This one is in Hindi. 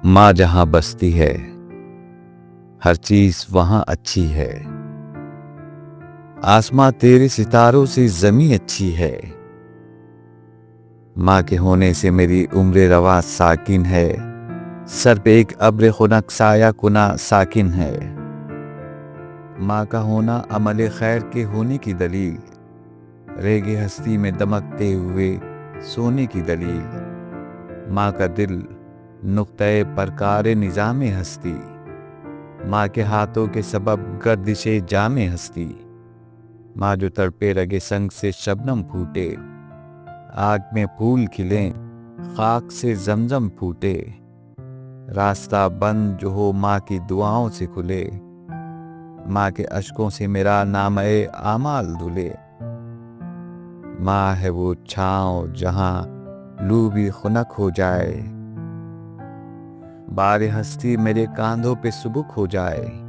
माँ जहां बसती है हर चीज वहां अच्छी है। आसमां तेरे सितारों से जमी अच्छी है। माँ के होने से मेरी उम्र रवा साकिन है। सर पे एक अब्र खुनक साया कुना साकिन है। माँ का होना अमल खैर के होने की दलील। रेगे हस्ती में दमकते हुए सोने की दलील। माँ का दिल नुक्ते परकारे निजामे हस्ती। माँ के हाथों के सबब गर्दिशे जामे हस्ती। माँ जो तड़पे रगे संग से शबनम फूटे। आग में फूल खिले खाक से जमजम फूटे। रास्ता बंद जो हो माँ की दुआओं से खुले। माँ के अश्कों से मेरा नामे आमाल धुले। माँ है वो छाँव जहां लू भी खुनक हो जाए। बारे हस्ती मेरे कांधों पे सुबुक हो जाए।